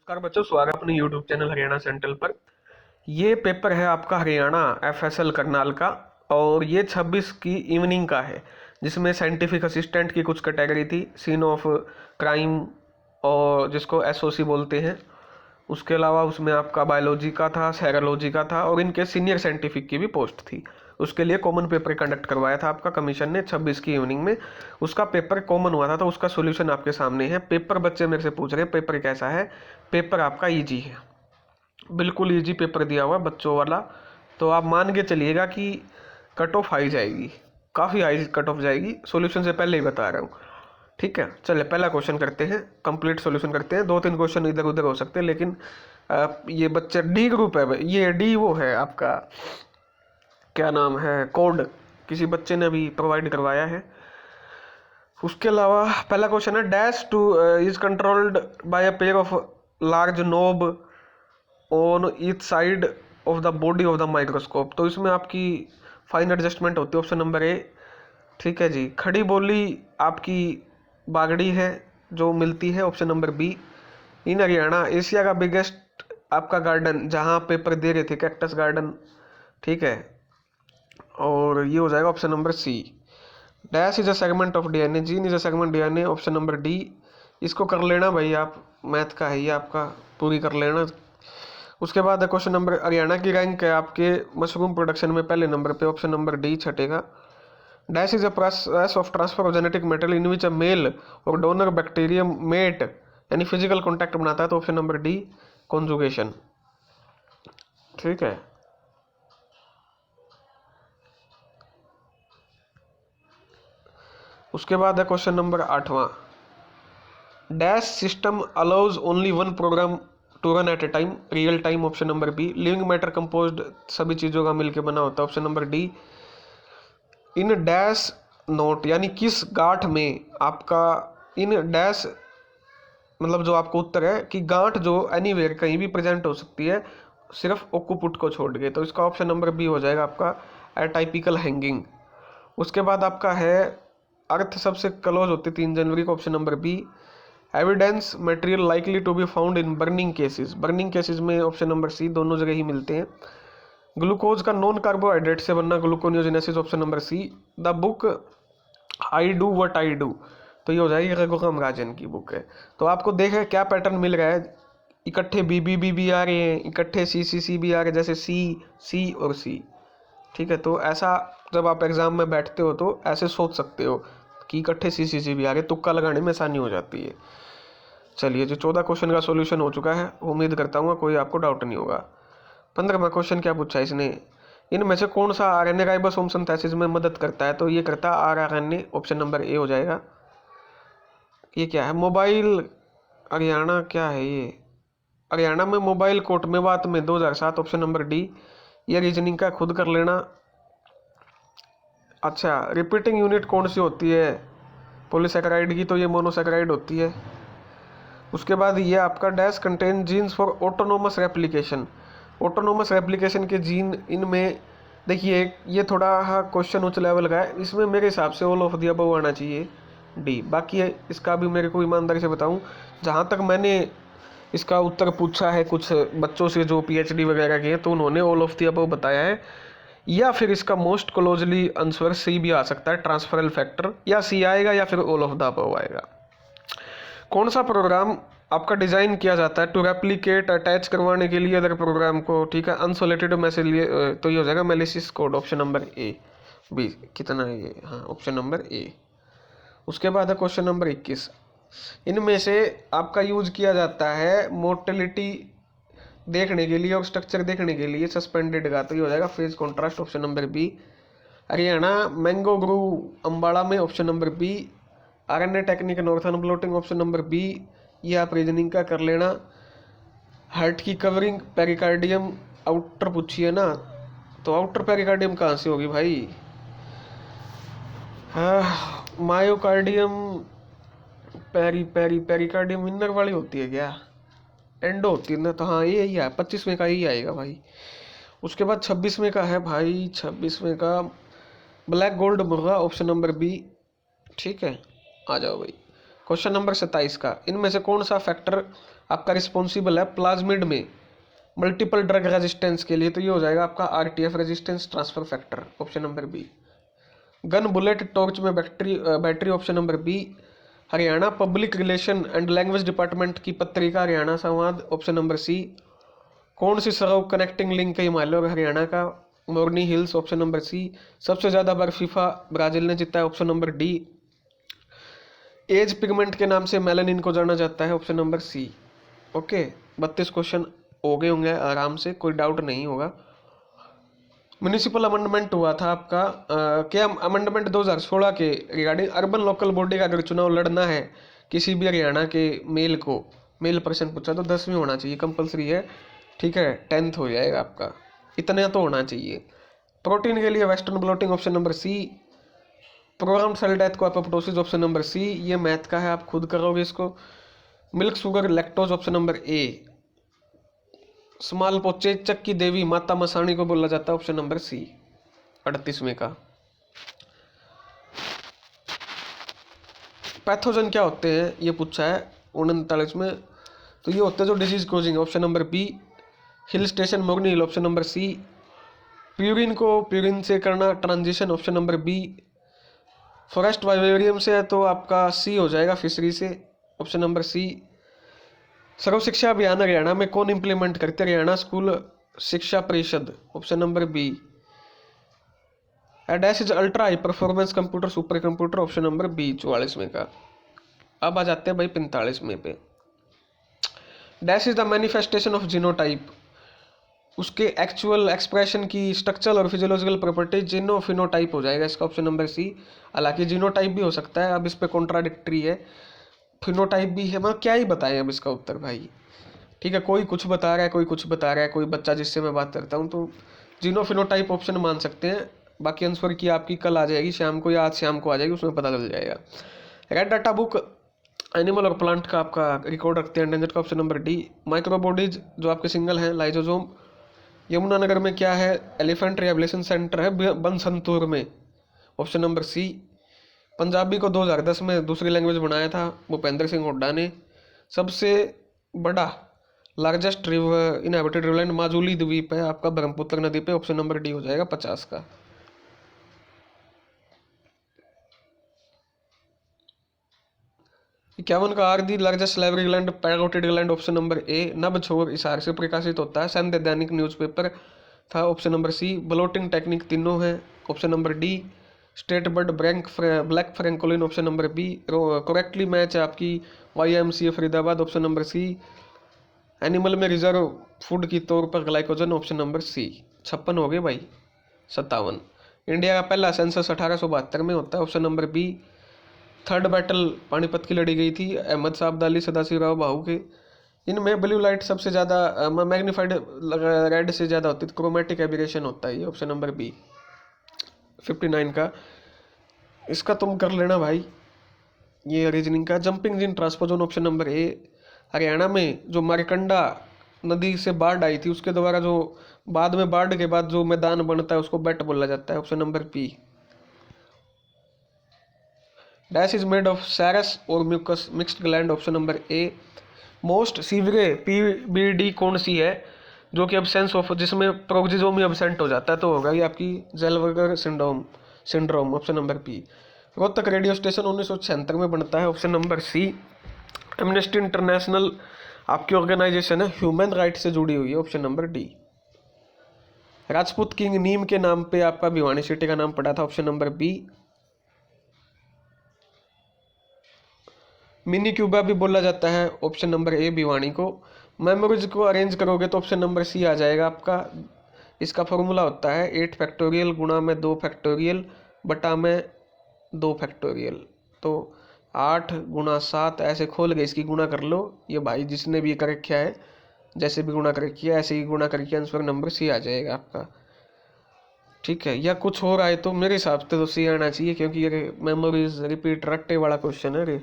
नमस्कार बच्चों, स्वागत है अपने YouTube चैनल हरियाणा सेंट्रल पर। ये पेपर है आपका हरियाणा FSL करनाल का और ये 26 की इवनिंग का है, जिसमें साइंटिफिक असिस्टेंट की कुछ कैटेगरी थी, सीन ऑफ क्राइम और जिसको SOC बोलते हैं। उसके अलावा उसमें आपका बायोलॉजी का था, सेरोलॉजी का था और इनके सीनियर साइंटिफिक की भी पोस्ट थी। उसके लिए कॉमन पेपर कंडक्ट करवाया था आपका कमीशन ने 26 की इवनिंग में। उसका पेपर कॉमन हुआ था, तो उसका सॉल्यूशन आपके सामने है। पेपर बच्चे मेरे से पूछ रहे हैं पेपर कैसा है। पेपर आपका इजी है, बिल्कुल इजी पेपर दिया हुआ है बच्चों वाला। तो आप मान के चलिएगा कि कट ऑफ हाई जाएगी, काफ़ी हाई कट ऑफ जाएगी। सॉल्यूशन से पहले ही बता रहा हूँ, ठीक है। चलिए पहला क्वेश्चन करते हैं, कंप्लीट सॉल्यूशन करते हैं। 2-3 क्वेश्चन इधर उधर हो सकते हैं, लेकिन ये बच्चे डी ग्रुप है, ये डी वो है आपका, क्या नाम है, कोड किसी बच्चे ने अभी प्रोवाइड करवाया है। उसके अलावा पहला क्वेश्चन है, dash two is controlled by a pair of large knob on each side of the body of the microscope. तो इसमें आपकी फाइन एडजस्टमेंट होती है, ऑप्शन नंबर ए। ठीक है जी। खड़ी बोली आपकी बागड़ी है जो मिलती है, ऑप्शन नंबर बी। इन हरियाणा एशिया का बिगेस्ट आपका गार्डन, जहाँ पेपर दे रहे थे, कैक्टस गार्डन, ठीक है। और ये हो जाएगा option number C. Dash is a segment of DNA, gene is a segment DNA, option number D. इसको कर लेना भाई आप, मैथ का है ये आपका, पूरी कर लेना। उसके बाद क्वेश्चन नंबर, हरियाणा की रैंक है आपके मशरूम प्रोडक्शन में पहले नंबर पे, ऑप्शन नंबर डी छटेगा। Dash is a process of transfer of genetic material in which a male और डोनर बैक्टीरियम मेट यानी फिजिकल कॉन्टैक्ट बनाता है, तो ऑप्शन नंबर डी कॉन्जुगेशन, ठीक है। उसके बाद है क्वेश्चन नंबर 8वां, dash system allows only one program to run at a time, real time, option number B. Living matter composed सभी चीज़ों का मिलकर बना होता है, option number D. In dash knot यानी किस गांठ में आपका, इन डैश मतलब जो आपको उत्तर है कि गांठ जो एनीवेयर कहीं भी प्रेजेंट हो सकती है, सिर्फ ओक्यूपुट को छोड़ के, तो इसका ऑप्शन नंबर बी हो जाएगा आपका एटाइपिकल हैंगिंग। उसके बाद आपका है, अर्थ सबसे क्लोज होती 3 जनवरी को, option number B. Evidence material likely to be found in burning cases, burning cases में ऑप्शन नंबर सी, दोनों जगह ही मिलते हैं। ग्लूकोज का नॉन कार्बोहाइड्रेट से बनना, gluconeogenesis, option number C. The book I do what I do, तो ये हो जाएगी रघुराम राजन की बुक है। तो आपको देखें क्या पैटर्न मिल रहा है, इकट्ठे बी आ रहे हैं, इकट्ठे सी भी आ रहे हैं, जैसे सी और सी, ठीक है। तो ऐसा जब आप एग्जाम में बैठते हो तो ऐसे सोच सकते हो कि इकट्ठे सी भी आ रहे, तुक्का लगाने में आसानी हो जाती है। चलिए जो 14 क्वेश्चन का सॉल्यूशन हो चुका है, उम्मीद करता हूँ कोई आपको डाउट नहीं होगा। 15वां क्वेश्चन क्या पूछा है इसने, इनमें से कौन सा RNA राइबोसोम सिंथेसिस में मदद करता है, तो ये करता है rRNA, ऑप्शन नंबर ए हो जाएगा। ये क्या है, मोबाइल हरियाणा, क्या है ये, हरियाणा में मोबाइल कोर्ट में बात में 2007, ऑप्शन नंबर डी। ये रीजनिंग का खुद कर लेना। अच्छा, रिपीटिंग यूनिट कौन सी होती है पॉलीसैकेराइड की, तो ये मोनोसैकेराइड होती है। उसके बाद ये आपका dash contain genes for autonomous replication, autonomous replication के जीन इनमें, देखिए ये थोड़ा क्वेश्चन उच्च लेवल का है, इसमें मेरे हिसाब से ऑल ऑफ द अबव आना चाहिए, डी। बाकी इसका भी मेरे को ईमानदारी से बताऊं, जहाँ तक मैंने इसका उत्तर पूछा है कुछ बच्चों से जो PhD वगैरह के हैं, तो उन्होंने ऑल ऑफ द अबव बताया है। या फिर इसका मोस्ट क्लोजली आंसर सी भी आ सकता है, ट्रांसफरल फैक्टर, या सी आएगा या फिर ऑल ऑफ द अबव आएगा। कौन सा प्रोग्राम आपका डिजाइन किया जाता है टू रेप्लिकेट, अटैच करवाने के लिए अदर प्रोग्राम को, ठीक है, अनसोलिटेड मैसेज लिए, तो ये हो जाएगा मेलिसिस code, option number A. B कितना है ये, हाँ ऑप्शन नंबर ए। उसके बाद है क्वेश्चन नंबर 21, इनमें से आपका यूज किया जाता है मोर्टेलिटी देखने के लिए और स्ट्रक्चर देखने के लिए सस्पेंडेड का, तो ये हो जाएगा phase contrast, option number B. Haryana mango ग्रू अम्बाड़ा में, option number B. RNA technique northern blotting, option number B. ये आप रीजनिंग का कर लेना। हार्ट की कवरिंग पेरिकार्डियम आउटर पूछी है ना, तो आउटर पेरिकार्डियम कहाँ से होगी भाई, हाँ मायोकार्डियम, पेरिकार्डियम इनर वाली होती है क्या, एंडो होती है ना, तो हाँ ये ही है, 25वें का ही आएगा भाई। उसके बाद 26वें का है भाई, 26वें का ब्लैक गोल्ड मुर्गा, ऑप्शन नंबर बी, ठीक है। आ जाओ भाई। क्वेश्चन नंबर 27 का, इनमें से कौन सा फैक्टर आपका रिस्पॉन्सिबल है प्लाज्मिड में मल्टीपल ड्रग रेजिस्टेंस के लिए, तो ये हो जाएगा आपका RTF resistance transfer factor, option number B. Gun bullet torch में battery, option number B. Haryana public relation and language department की पत्रिका हरियाणा संवाद, ऑप्शन नंबर सी। कौन सी सड़क कनेक्टिंग लिंक है हिमालय और हरियाणा का, Morni hills, option number C. सबसे ज्यादा बार फीफा ब्राजील ने जीता है, option number D. Age pigment के नाम से मेलानिन को जाना जाता है, option number C. Okay, 32 question हो गए होंगे आराम से, कोई डाउट नहीं होगा। म्यूनिसिपल अमेंडमेंट हुआ था आपका क्या अमेंडमेंट 2016 के रिगार्डिंग अर्बन लोकल बॉडी का अगर चुनाव लड़ना है किसी भी हरियाणा के मेल पर्सन पूछा तो 10वीं होना चाहिए, कंपलसरी है, ठीक है, 10th हो जाएगा आपका, इतना तो होना चाहिए। प्रोटीन के लिए western blotting, option number C. Program cell death को एपोप्टोसिस, ऑप्शन नंबर सी। ये मैथ का है, आप खुद करोगे इसको। Milk sugar lactose, option number A. Small पोचेचक की देवी माता मसाणी को बोला जाता है, ऑप्शन नंबर सी 38वें का। पैथोजन क्या होते हैं ये पूछा है 39 में, तो ये होते हैं जो disease causing, option number B. Hill station मोगनी hill, option number C. Purine को प्यूरिन से करना transition, option number B. Forest वाइवेरियम से है तो आपका सी हो जाएगा, फिशरी से, ऑप्शन नंबर सी। सर्व शिक्षा अभियान हरियाणा में कौन इंप्लीमेंट करते, हरियाणा स्कूल शिक्षा परिषद, option number B. Dash is ultra high performance computer supercomputer, option number B 44वें का। अब आ जाते हैं भाई 45वें पे। Dash is the manifestation of genotype, उसके एक्चुअल एक्सप्रेशन की स्ट्रक्चरल और फिजियोलॉजिकल प्रॉपर्टी जीनोफिनोटाइप हो जाएगा इसका, ऑप्शन नंबर सी। हालांकि जीनोटाइप भी हो सकता है, अब इस पे कॉन्ट्राडिक्टरी है, फिनोटाइप भी है, मतलब क्या ही बताएं अब इसका उत्तर भाई, ठीक है, कोई कुछ बता रहा है, कोई कुछ बता रहा है, कोई बच्चा जिससे मैं बात करता हूँ, तो जीनोफिनोटाइप ऑप्शन मान सकते हैं। बाकी आंसर की आपकी कल आ जाएगी शाम को या आज शाम को आ जाएगी, उसमें पता चल जाएगा। रेड डाटा बुक एनिमल और प्लांट का आपका रिकॉर्ड रखते हैं एंडेंजर्ड का, ऑप्शन नंबर डी। माइक्रोबॉडीज जो आपके सिंगल हैं लाइजोजोम। यमुनानगर में क्या है, एलिफेंट रिहेबिलिटेशन सेंटर है बनसंतूर में, ऑप्शन नंबर सी। पंजाबी को 2010 में दूसरी लैंग्वेज बनाया था भूपेंद्र सिंह हुड्डा ने। सबसे बड़ा लार्जेस्ट रिवर इनहैबिटेड रिवरलैंड माजुली द्वीप है आपका ब्रह्मपुत्र नदी पे, ऑप्शन नंबर डी हो जाएगा 50 का। इक्यावन का are the largest library land पैगोटेड लैंड, ऑप्शन नंबर ए। नभ छोर हिसार से प्रकाशित होता है संध्या दैनिक न्यूज़पेपर था, option number C. Blotting technique तीनों है, option number D. State bird black francolin, option number B. Correctly match है आपकी YMCA Faridabad, option number C. Animal में रिजर्व फूड की तौर पर ग्लाइकोजन, ऑप्शन नंबर सी। 56 हो गए भाई। 57 इंडिया का पहला सेंसस 1872 में होता है, option number B. Third battle Panipat की लड़ी गई थी अहमद शाह अब्दाली सदाशिवराव भाऊ के। इनमें ब्लू लाइट सबसे ज़्यादा मैग्नीफाइड रेड से ज़्यादा होती है, क्रोमेटिक एबिरेशन होता है ये, ऑप्शन नंबर बी 59 का। इसका तुम कर लेना भाई, ये रीजनिंग का। Jumping gene transposon, option number A. Haryana में जो मारकंडा नदी से बाढ़ आई थी उसके द्वारा जो बाद में बाढ़ के बाद जो मैदान बनता है उसको बेट बोला जाता है, option number P. Dash is made of serous और mucous mixed gland, option number A. Most severe PBD कौन सी है जो कि एब्सेंस ऑफ जिसमें प्रोक्सिजोमी एब्सेंट हो जाता है, तो होगा ये आपकी ज़ेलबर्गर syndrome, option number P. Rohtak radio station 1976 में बनता है, option number C. Amnesty International आपकी ऑर्गेनाइजेशन है, ह्यूमन राइट से जुड़ी हुई है, option number D. Rajput king नीम के नाम पे आपका भिवानी सिटी का नाम पड़ा था, option number B. Mini Cuba भी बोला जाता है, ऑप्शन नंबर ए भिवानी को। मेमोरीज को अरेंज करोगे तो ऑप्शन नंबर सी आ जाएगा आपका। इसका फॉर्मूला होता है 8 फैक्टोरियल गुणा में 2 फैक्टोरियल बटा में 2 फैक्टोरियल, तो 8 गुणा 7 ऐसे खोल के इसकी गुणा कर लो। ये भाई जिसने भी कर रखा है जैसे भी गुणा कर रखी है ऐसे ही गुणा करके आंसर नंबर सी आ जाएगा आपका, ठीक है। या कुछ हो रहा है तो मेरे हिसाब से तो सी आना चाहिए, क्योंकि ये मेमोरीज रिपीट रट्टे वाला क्वेश्चन है रे,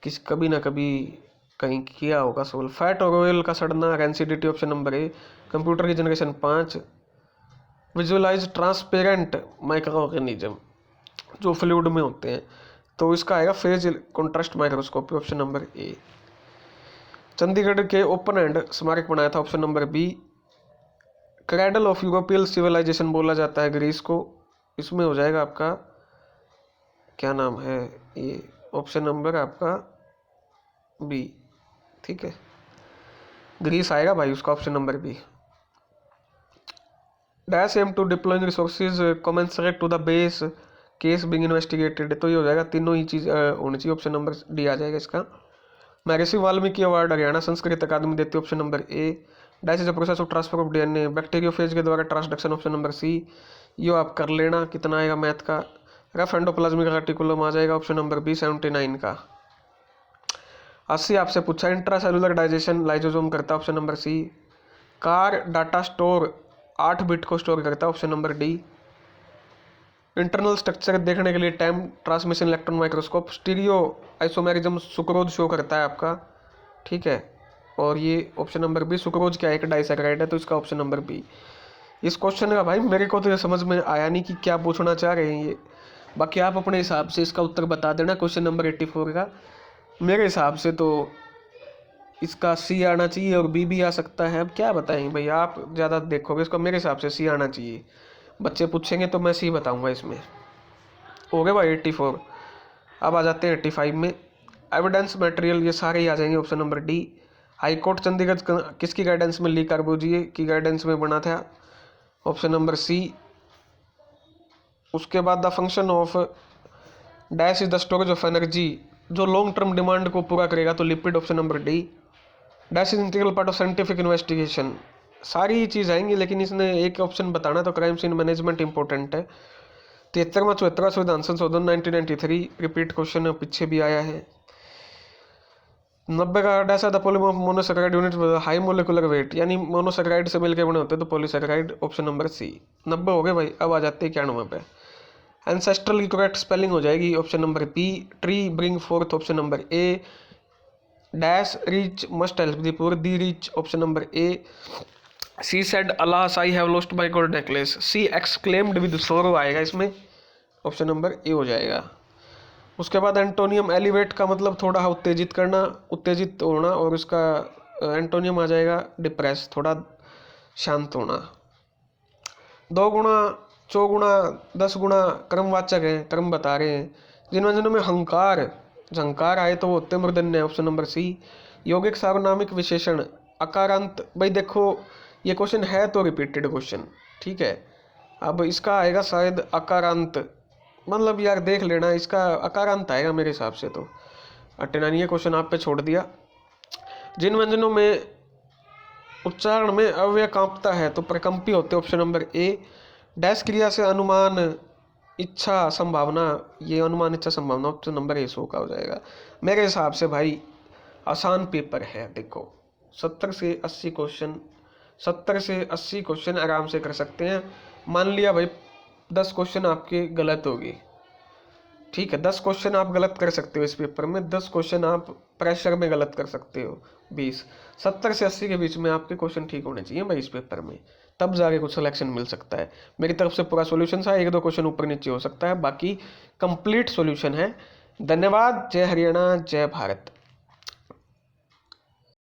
किस कभी ना कभी कहीं किया होगा सोल्व। फैट और ऑयल का सड़ना, rancidity, option number A. Computer की generation 5। Visualise transparent microorganism जो फ्लूइड में होते हैं, तो इसका आएगा phase contrast microscopy, option number A. Chandigarh के ओपन हैंड स्मारक बनाया था, option number B. Cradle of European civilisation बोला जाता है ग्रीस को, इसमें हो जाएगा आपका क्या नाम है ये, ऑप्शन नंबर आपका बी। ठीक है, ग्रीस आएगा भाई उसका option number B. Dash aim to deploying resources commensurate to the base case being investigated, तो ये हो जाएगा, तीनों ही चीज़ होनी चाहिए, ऑप्शन नंबर डी आ जाएगा इसका। महर्षि वाल्मीकि अवार्ड हरियाणा संस्कृत अकादमी देती है, option number A. Dash is a process of transfer of DNA bacteriophage के द्वारा ट्रांसडक्शन, ऑप्शन नंबर सी। यो आप कर लेना, कितना आएगा मैथ का। रफ एंडोप्लाज्मिक रेटिकुलम आ जाएगा, ऑप्शन नंबर बी 79 का। 80 आपसे पूछा इंट्रासेलुलर डाइजेशन लाइसोसोम करता है, option number C. Char data store 8 bit को स्टोर करता है, option number D. Internal structure देखने के लिए time transmission electron microscope stereo isomerism sucrose show करता है आपका। ठीक है, और ये ऑप्शन नंबर बी, सुक्रोज क्या एक डाइसैकेराइड है, तो इसका ऑप्शन नंबर बी। इस क्वेश्चन का भाई मेरे को तो ये समझ में आया नहीं कि क्या पूछना चाह रहे हैं ये, बाकी आप अपने हिसाब से इसका उत्तर बता देना। क्वेश्चन नंबर 84 का मेरे हिसाब से तो इसका सी आना चाहिए और बी भी आ सकता है। अब क्या बताएं भाई, आप ज़्यादा देखोगे इसको, मेरे हिसाब से सी आना चाहिए। बच्चे पूछेंगे तो मैं सी बताऊंगा इसमें। हो गए भाई 84। अब आ जाते हैं 85 में। एविडेंस मटेरियल ये सारे ही आ जाएंगे, option number D. High court Chandigarh किसकी गाइडेंस में, ली कार्बोजिए की गाइडेंस में बना था, ऑप्शन नंबर सी। उसके बाद the function of dash is the storage of energy, जो लॉन्ग टर्म डिमांड को पूरा करेगा, तो lipid, option number D. Dash is integral part of scientific investigation, सारी चीज़ आएंगी लेकिन इसने एक ऑप्शन बताना, तो क्राइम सीन मैनेजमेंट इंपॉर्टेंट है। 73वां 74वां संविधान संशोधन 1993 रिपीट क्वेश्चन पीछे भी आया है। 90 का dash the polymer monosaccharide unit high molecular weight, यानी मोनोसेकेराइड से मिलकर बने होते हैं तो पॉलीसेकेराइड, ऑप्शन नंबर सी। 90 हो गए भाई। अब आ जाते हैं 91 पे। एंसेस्ट्रल की करेक्ट स्पेलिंग हो जाएगी, option number B. Tree bring forth, option number A. Dash rich must help the poor, the rich, option number A. She said alas I have lost my gold necklace, she exclaimed with sorrow आएगा इसमें, option number ए हो जाएगा। उसके बाद antonym elevate का मतलब थोड़ा उत्तेजित करना, उत्तेजित होना, और उसका एंटोनियम आ जाएगा डिप्रेस, थोड़ा शांत होना। 2 गुना, 4 गुना, 10 गुना क्रमवाचक हैं, क्रम बता रहे हैं। जिन व्यंजनों में हंकार झंकार आए तो वो होते मूर्धन्य, ऑप्शन नंबर सी। यौगिक सार्वनामिक विशेषण अकारांत, भाई देखो ये क्वेश्चन है तो रिपीटेड क्वेश्चन, ठीक है। अब इसका आएगा शायद अकारांत, मतलब यार देख लेना, इसका अकारांत आएगा मेरे हिसाब से तो। 89 ये क्वेश्चन आप पे छोड़ दिया। जिन व्यंजनों में उच्चारण में अव्यय कांपता है तो प्रकंपी होते, ऑप्शन नंबर ए। डैश क्रिया से अनुमान इच्छा संभावना, ये अनुमान इच्छा संभावना, ऑप्शन नंबर ए 100 का हो जाएगा मेरे हिसाब से। भाई आसान पेपर है, देखो 70 से 80 क्वेश्चन, 70 से 80 क्वेश्चन आराम से कर सकते हैं। मान लिया भाई 10 क्वेश्चन आपके गलत होगी, ठीक है, 10 क्वेश्चन आप गलत कर सकते हो इस पेपर में, 10 क्वेश्चन आप प्रेशर में गलत कर सकते हो, 20। 70 से 80 के बीच में आपके क्वेश्चन ठीक होने चाहिए भाई इस पेपर में, तब जाके कुछ सिलेक्शन मिल सकता है। मेरी तरफ से पूरा सॉल्यूशन था, 1-2 क्वेश्चन ऊपर नीचे हो सकता है, बाकी कंप्लीट सॉल्यूशन है। धन्यवाद। जय हरियाणा, जय भारत।